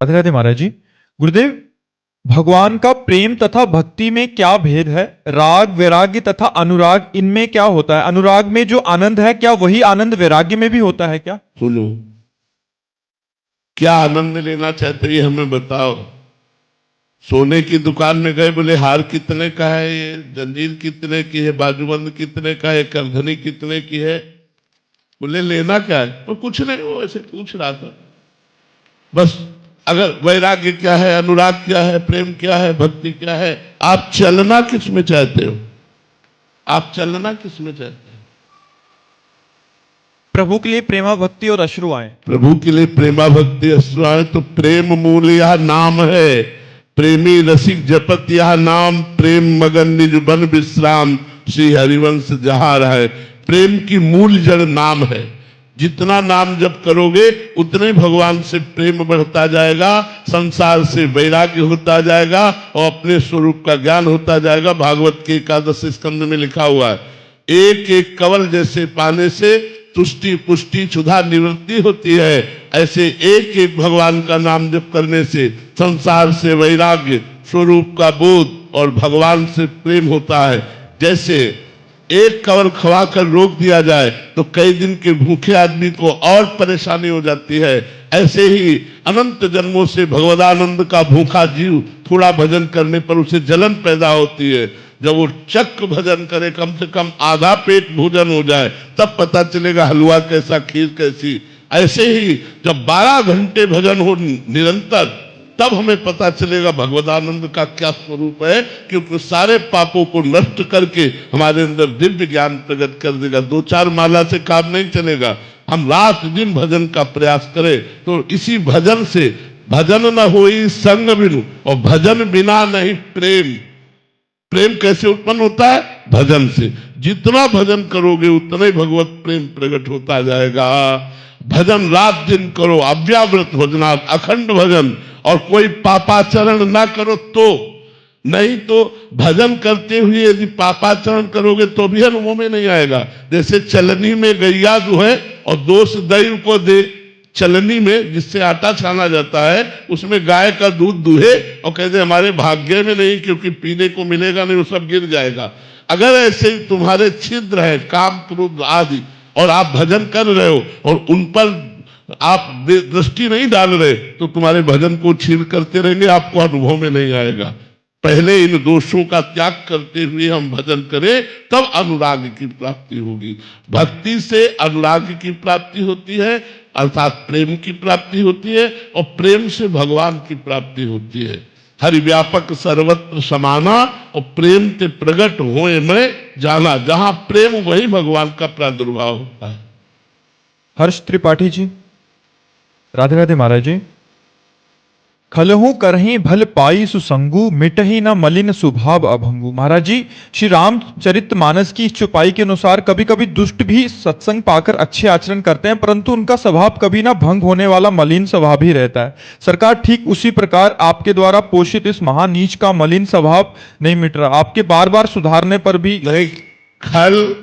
राधे राधे महाराज जी। गुरुदेव, भगवान का प्रेम तथा भक्ति में क्या भेद है? राग, वैराग्य तथा अनुराग, इनमें क्या होता है? अनुराग में जो आनंद है, क्या वही आनंद वैराग्य में भी होता है क्या? सुनो, क्या आनंद लेना चाहते हैं हमें बताओ। सोने की दुकान में गए, बोले हार कितने का है, ये जंजीर कितने की है, बाजूबंद कितने का है, करधनी कितने की है। बोले लेना क्या है? वो कुछ नहीं, वो ऐसे पूछ रहा था बस। अगर वैराग्य क्या है, अनुराग क्या है, प्रेम क्या है, भक्ति क्या है, आप चलना किस में चाहते हो? आप चलना किस में चाहते हैं? प्रभु के लिए प्रेमा भक्ति और अश्रु आए। प्रभु के लिए प्रेमा भक्ति अश्रु आए तो प्रेम मूल यह नाम है। प्रेमी रसिक जपत यह नाम, प्रेम मगन निज बन विश्राम, श्री हरिवंश जहां रहे। प्रेम की मूल जड़ नाम है। जितना नाम जप करोगे उतने भगवान से प्रेम बढ़ता जाएगा, संसार से वैराग्य होता जाएगा और अपने स्वरूप का ज्ञान होता जाएगा। भागवत के 11 स्कंद में लिखा हुआ है, एक एक कवल जैसे पाने से तुष्टि पुष्टि क्षुधा निवृत्ति होती है, ऐसे एक एक भगवान का नाम जप करने से संसार से वैराग्य, स्वरूप का बोध और भगवान से प्रेम होता है। जैसे एक कवल खवा कर रोक दिया जाए तो कई दिन के भूखे आदमी को और परेशानी हो जाती है, ऐसे ही अनंत जन्मों से भगवदानंद का भूखा जीव थोड़ा भजन करने पर उसे जलन पैदा होती है। जब वो चक्र भजन करे, कम से कम आधा पेट भोजन हो जाए, तब पता चलेगा हलवा कैसा, खीर कैसी। ऐसे ही जब 12 घंटे भजन हो निरंतर, तब हमें पता चलेगा भगवदानंद का क्या स्वरूप है, क्योंकि सारे पापों को नष्ट करके हमारे अंदर दिव्य ज्ञान प्रकट कर देगा। 2-4 माला से काम नहीं चलेगा। हम रात दिन भजन का प्रयास करें तो इसी भजन से, भजन न होई संग बिनु, और भजन बिना नहीं प्रेम। प्रेम कैसे उत्पन्न होता है? भजन से। जितना भजन करोगे उतना ही भगवत प्रेम प्रकट होता जाएगा। भजन रात दिन करो, अव्यावृत भजना, अखंड भजन, और कोई पापाचरण ना करो तो। नहीं तो भजन करते हुए यदि पापाचरण करोगे तो भी अनुभव में नहीं आएगा। जैसे चलनी में गैया दुहे और दोष दैव को दे, चलनी में जिससे आटा छाना जाता है उसमें गाय का दूध दुहे और कहते हमारे भाग्य में नहीं, क्योंकि पीने को मिलेगा नहीं, वो सब गिर जाएगा। अगर ऐसे तुम्हारे छिद्र है काम क्रोध आदि और आप भजन कर रहे हो और उन पर आप दृष्टि नहीं डाल रहे तो तुम्हारे भजन को छीन करते रहेंगे, आपको अनुभव में नहीं आएगा। पहले इन दोषों का त्याग करते हुए हम भजन करें, तब अनुराग की प्राप्ति होगी। भक्ति से अनुराग की प्राप्ति होती है, अर्थात प्रेम की प्राप्ति होती है, और प्रेम से भगवान की प्राप्ति होती है। हरि व्यापक सर्वत्र समाना, और प्रेम ते प्रगट होए में जाना। जहां प्रेम वही भगवान का प्रादुर्भाव होता है। हर्ष त्रिपाठी जी। राधे राधे महाराज जी। खलहू करही भल पाई सुसंगु, मिटही न मलिन स्वभाव अभंगु। महाराज जी, श्री रामचरितमानस की इस चौपाई के अनुसार कभी कभी दुष्ट भी सत्संग पाकर अच्छे आचरण करते हैं, परंतु उनका स्वभाव कभी ना भंग होने वाला मलिन स्वभाव ही रहता है। सरकार, ठीक उसी प्रकार आपके द्वारा पोषित इस महानीच का मलिन स्वभाव नहीं मिट रहा। आपके बार बार सुधारने पर भी नहीं, खल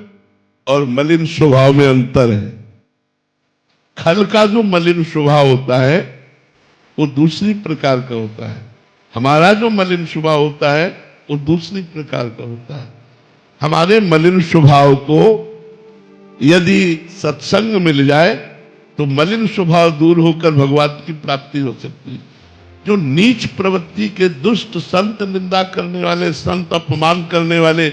और मलिन स्वभाव में अंतर है। खल का जो मलिन स्वभाव होता है वो दूसरी प्रकार का होता है। हमारा जो मलिन स्वभाव होता है वो दूसरी प्रकार का होता है। हमारे मलिन स्वभाव को यदि सत्संग मिल जाए तो मलिन स्वभाव दूर होकर भगवान की प्राप्ति हो सकती है। जो नीच प्रवृत्ति के दुष्ट संत, निंदा करने वाले संत, अपमान करने वाले,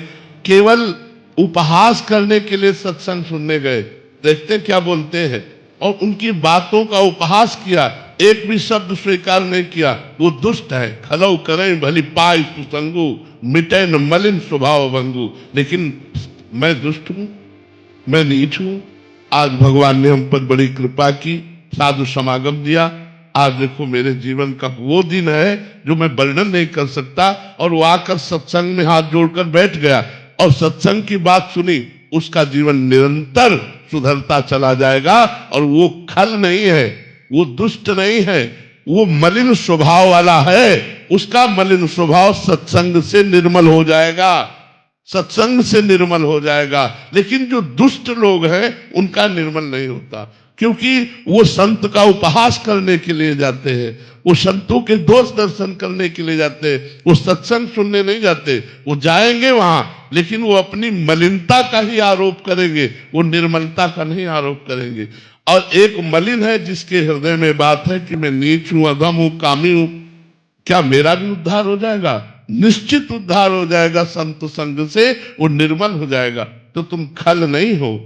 केवल उपहास करने के लिए सत्संग सुनने गए, देखते क्या बोलते हैं, और उनकी बातों का उपहास किया, एक भी शब्द स्वीकार नहीं किया, वो दुष्ट है। खलौ करें भली पाई सुसंगु, मिटे न मलिन स्वभाव भंगु। लेकिन मैं दुष्ट हूं, मैं नीच हूं। आज भगवान ने हम पर बड़ी कृपा की, साधु समागम दिया। आज देखो मेरे जीवन का वो दिन है जो मैं वर्णन नहीं कर सकता। और वो आकर सत्संग में हाथ जोड़कर बैठ गया और सत्संग की बात सुनी, उसका जीवन निरंतर सुधरता चला जाएगा। और वो खल नहीं है, वो दुष्ट नहीं है, वो मलिन स्वभाव वाला है। उसका मलिन स्वभाव सत्संग से निर्मल हो जाएगा, सत्संग से निर्मल हो जाएगा। लेकिन जो दुष्ट लोग हैं उनका निर्मल नहीं होता। क्योंकि वो संत का उपहास करने के लिए जाते हैं, वो संतों के दोष दर्शन करने के लिए जाते हैं, वो सत्संग सुनने नहीं जाते। वो जाएंगे वहां, लेकिन वो अपनी मलिनता का ही आरोप करेंगे, वो निर्मलता का नहीं आरोप करेंगे। और एक मलिन है जिसके हृदय में बात है कि मैं नीच हूं, अधम हूं, कामी हूं, क्या मेरा भी उद्धार हो जाएगा? निश्चित उद्धार हो जाएगा संत संग से, वो निर्मल हो जाएगा। तो तुम खल नहीं हो।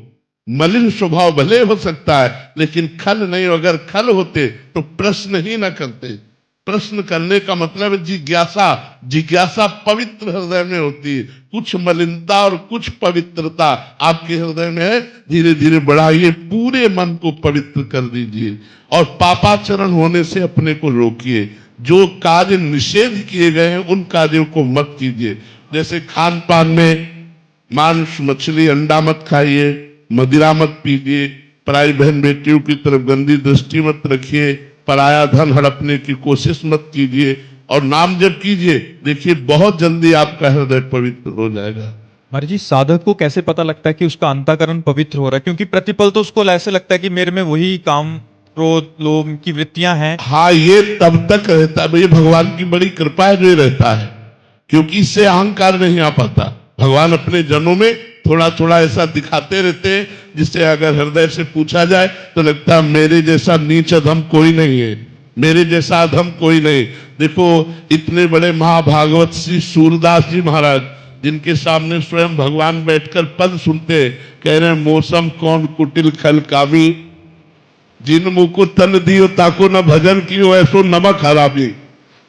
मलिन स्वभाव भले हो सकता है, लेकिन खल नहीं हो। अगर खल होते तो प्रश्न ही ना करते। प्रश्न करने का मतलब है जिज्ञासा। जिज्ञासा पवित्र हृदय में होती है। कुछ मलिनता और कुछ पवित्रता आपके हृदय में है, धीरे धीरे बढ़ाइए, पूरे मन को पवित्र कर दीजिए और पापाचरण होने से अपने को रोकिए। जो कार्य निषेध किए गए हैं उन कार्यों को मत कीजिए। जैसे खान पान में मांस, मछली, अंडा मत खाइए, मदिरा मत पीजिए, पराई बहन बेटियों की तरफ गंदी दृष्टि मत रखिए, पराया धन हड़पने की कोशिश मत कीजिए और नाम जप कीजिए। देखिए बहुत जल्दी आपका हृदय पवित्र हो जाएगा। महाराज जी, साधक को कैसे पता लगता है कि उसका अंतःकरण पवित्र हो रहा है? क्योंकि प्रतिपल तो उसको ऐसे लगता है कि मेरे में वही काम, क्रोध, लोभ की वृत्तियां हैं। हाँ, ये तब तक रहता है, ये भगवान की बड़ी कृपा है जो ये रहता है, क्योंकि इससे अहंकार नहीं आ पाता। भगवान अपने जनों में थोड़ा थोड़ा ऐसा दिखाते रहते हैं, जिससे अगर हृदय से पूछा जाए तो लगता है मेरे जैसा नीच अधम कोई नहीं है, मेरे जैसा अधम कोई नहीं। देखो इतने बड़े महाभागवत श्री सूरदास जी महाराज, जिनके सामने स्वयं भगवान बैठकर पद सुनते हैं, कह रहे हैं मौसम कौन कुटिल खल कामी, जिन मुंह को तन दियो ताको न भजन कियो ऐसो नमक हरामी।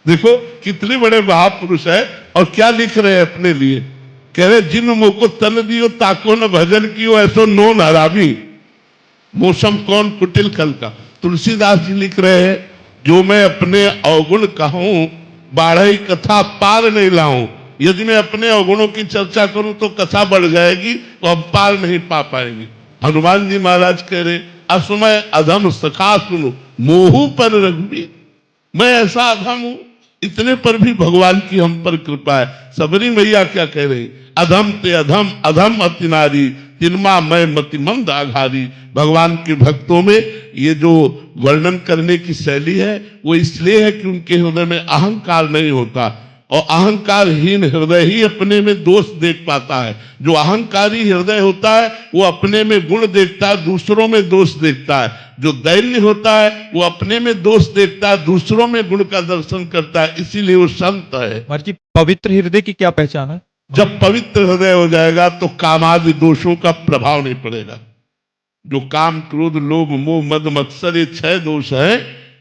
देखो कितने बड़े महापुरुष है और क्या लिख रहे हैं अपने लिए। कह रहे जिन मुंह को तन दियो ताको न भजन कियो ऐसो नोन हरामी। मौसम कौन कुटिल खल का। तुलसीदास जी लिख रहे हैं जो मैं अपने अवगुण कहूं बाढ़ई कथा पार नहीं लाऊं। यदि मैं अपने अवगुणों की चर्चा करूं तो कथा बढ़ जाएगी, तो हम पार नहीं पा पाएंगे। हनुमान जी महाराज कह रहे असमय अधम सखा सुनो मोहू पर रघुवीर। मैं ऐसा अधम हूं, इतने पर भी भगवान की हम पर कृपा है। सबरी मैया क्या कह रही, अधम ते अधम अधम अति नारी, तिनमा मैं मतिमंद आघारी। भगवान के भक्तों में ये जो वर्णन करने की शैली है वो इसलिए है कि उनके हृदय में अहंकार नहीं होता, और अहंकारहीन हृदय ही अपने में दोष देख पाता है। जो अहंकारी हृदय होता है वो अपने में गुण देखता है, दूसरों में दोष देखता है। जो दैन्य होता है वो अपने में दोष देखता है, दूसरों में गुण का दर्शन करता है, इसीलिए वो संत है। महाराज जी, पवित्र हृदय की क्या पहचान है? जब पवित्र हृदय हो जाएगा तो कामादि दोषों का प्रभाव नहीं पड़ेगा। जो काम, क्रोध, लोभ, मोह, मद, मत्सर, ये 6 दोष है,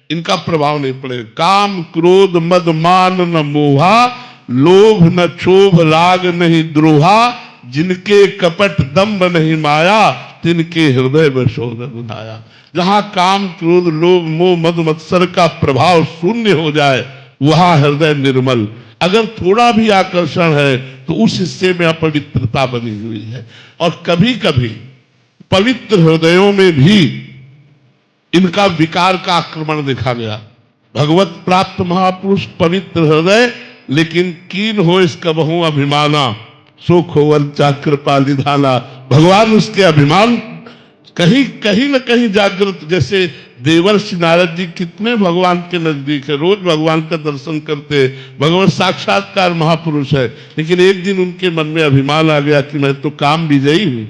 इनका प्रभाव नहीं पड़ेगा। काम, क्रोध, मद, मान न मोहा, लोभ न क्षोभ, राग नहीं द्रोहा, जिनके कपट दंभ नहीं माया, तिनके हृदय में शोध बुझाया। जहां काम, क्रोध, लोभ, मोह, मद, मत्सर का प्रभाव शून्य हो जाए वहां हृदय निर्मल। अगर थोड़ा भी आकर्षण है तो उस हिस्से में अपवित्रता बनी हुई है। और कभी कभी पवित्र हृदयों में भी इनका विकार का आक्रमण देखा गया। भगवत प्राप्त महापुरुष पवित्र हृदय, लेकिन कीन हो इसका बहु अभिमाना, सो खोवल कृपा निधाना। भगवान उसके अभिमान कहीं कहीं न कहीं जागृत। जैसे देवर्षि नारद जी कितने भगवान के नजदीक है, रोज भगवान का दर्शन करते हैं, भगवान साक्षात्कार महापुरुष है, लेकिन एक दिन उनके मन में अभिमान आ गया कि मैं तो काम विजयी हूं।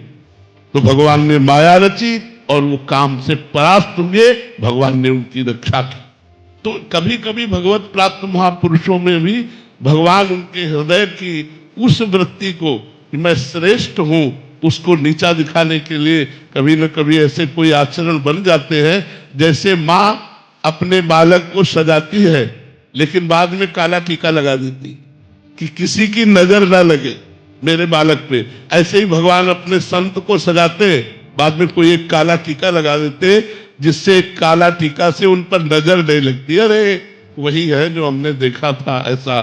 तो भगवान ने माया रची और वो काम से परास्त हुए, भगवान ने उनकी रक्षा की। तो कभी कभी भगवत प्राप्त महापुरुषों में भी भगवान उनके हृदय की उस वृत्ति को कि मैं श्रेष्ठ हूं, उसको नीचा दिखाने के लिए कभी न कभी ऐसे कोई आचरण बन जाते हैं। जैसे माँ अपने बालक को सजाती है लेकिन बाद में काला टीका लगा देती कि किसी की नजर ना लगे मेरे बालक पे। ऐसे ही भगवान अपने संत को सजाते, बाद में कोई एक काला टीका लगा देते, जिससे काला टीका से उन पर नजर नहीं लगती। अरे वही है जो हमने देखा था, ऐसा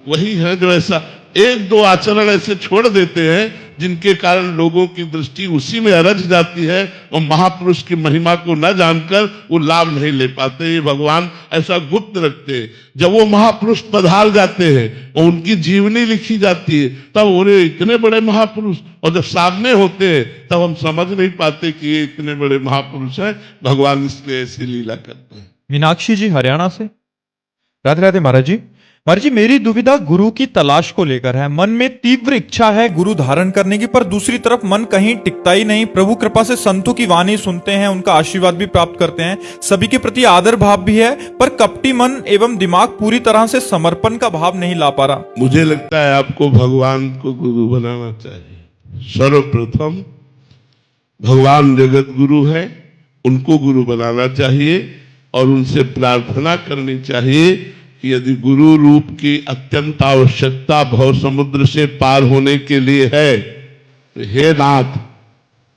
वही है जो ऐसा। 1-2 आचरण ऐसे छोड़ देते हैं जिनके कारण लोगों की दृष्टि उसी में अरझ जाती है और महापुरुष की महिमा को न जानकर वो लाभ नहीं ले पाते। ये भगवान ऐसा गुप्त रखते हैं। जब वो महापुरुष पधार जाते हैं और उनकी जीवनी लिखी जाती है तब उन्हें इतने बड़े महापुरुष, और जब सामने होते हैं तब हम समझ नहीं पाते कि ये इतने बड़े महापुरुष हैं। भगवान इसलिए ऐसी लीला करते हैं। मीनाक्षी जी हरियाणा से। राधे राधे महाराज जी। महाराज जी, मेरी दुविधा गुरु की तलाश को लेकर है। मन में तीव्र इच्छा है गुरु धारण करने की, पर दूसरी तरफ मन कहीं टिकता ही नहीं। प्रभु कृपा से संतों की वाणी सुनते हैं, उनका आशीर्वाद भी प्राप्त करते हैं, सभी के प्रति आदर भाव भी है, पर कपटी मन एवं दिमाग पूरी तरह से समर्पण का भाव नहीं ला पा रहा। मुझे लगता है आपको भगवान को गुरु बनाना चाहिए। सर्वप्रथम भगवान जगत गुरु है, उनको गुरु बनाना चाहिए और उनसे प्रार्थना करनी चाहिए कि यदि गुरु रूप की अत्यंत आवश्यकता भव समुद्र से पार होने के लिए है तो हे नाथ,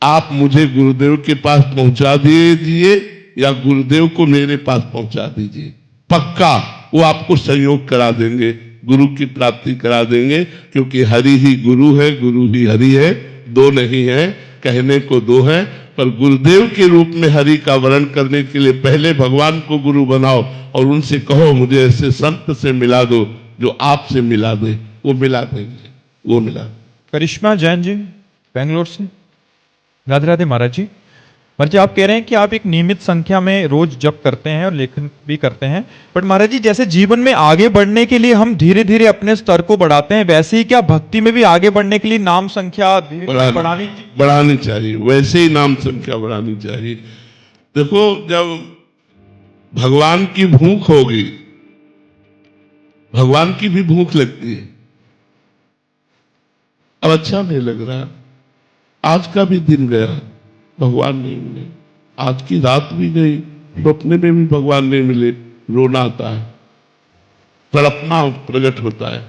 आप मुझे गुरुदेव के पास पहुंचा दीजिए या गुरुदेव को मेरे पास पहुंचा दीजिए। पक्का वो आपको सहयोग करा देंगे, गुरु की प्राप्ति करा देंगे, क्योंकि हरि ही गुरु है, गुरु ही हरि है, दो नहीं है। कहने को दो है, पर गुरुदेव के रूप में हरि का वर्ण करने के लिए पहले भगवान को गुरु बनाओ और उनसे कहो मुझे ऐसे संत से मिला दो जो आपसे मिला दे। वो मिला देंगे, वो मिला। करिश्मा जैन जी बेंगलोर से। राधे राधे महाराज जी। महाराज जी, आप कह रहे हैं कि आप एक नियमित संख्या में रोज जप करते हैं और लेखन भी करते हैं, बट महाराज जी जैसे जीवन में आगे बढ़ने के लिए हम धीरे धीरे अपने स्तर को बढ़ाते हैं, वैसे ही क्या भक्ति में भी आगे बढ़ने के लिए नाम संख्या बढ़ानी चाहिए। वैसे ही नाम संख्या बढ़ानी चाहिए। देखो, जब भगवान की भूख होगी, भगवान की भी भूख लगती है। अब अच्छा नहीं लग रहा, आज का भी दिन गया, भगवान नहीं मिले, आज की रात भी गई, सपने में भी भगवान नहीं मिले, रोना आता है, तड़पना प्रकट होता है।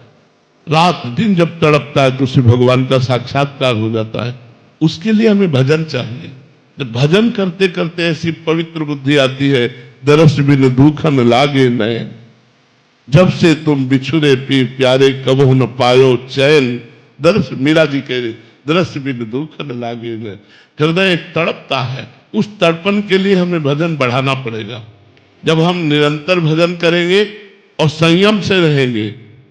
रात दिन जब तड़पता है तो उसे भगवान का साक्षात्कार हो जाता है। उसके लिए हमें भजन चाहिए। जब भजन करते करते ऐसी पवित्र बुद्धि आती है, दरस बिन दुखन लागे नैन, जब से तुम बिछुरे पी प्यारे कबहु न पायो चैन। दरस, मीरा जी कह रहे, दरस बिन दुखन लागे नैन, हृदय तड़पता है। उस तड़पन के लिए हमें भजन बढ़ाना पड़ेगा। जब हम निरंतर भजन करेंगे और संयम से रहेंगे,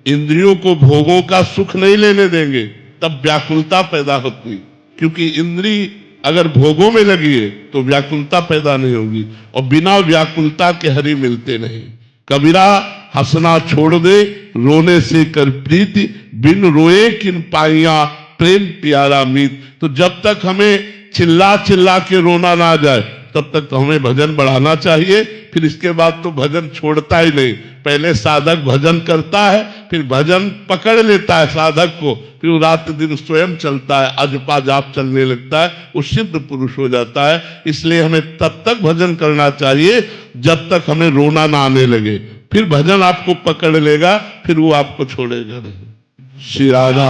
इंद्रियों को भोगों का सुख नहीं लेने देंगे, तब व्याकुलता पैदा होती। क्योंकि इंद्री अगर भोगों में लगी है तो व्याकुलता पैदा नहीं होगी, और बिना व्याकुलता के हरि मिलते नहीं। कबीरा हंसना छोड़ दे, रोने से कर प्रीति, बिन रोए किन पाइया प्रेम प्यारा मीत। तो जब तक हमें चिल्ला चिल्ला के रोना ना आ जाए तब तक तो हमें भजन बढ़ाना चाहिए। फिर इसके बाद तो भजन छोड़ता ही नहीं। पहले साधक भजन करता है, फिर भजन पकड़ लेता है साधक को, फिर वो रात दिन स्वयं चलता है, अजपा जाप चलने लगता है, वो सिद्ध पुरुष हो जाता है। इसलिए हमें तब तक भजन करना चाहिए जब तक हमें रोना ना आने लगे। फिर भजन आपको पकड़ लेगा, फिर वो आपको छोड़ेगा नहीं। श्री राधा।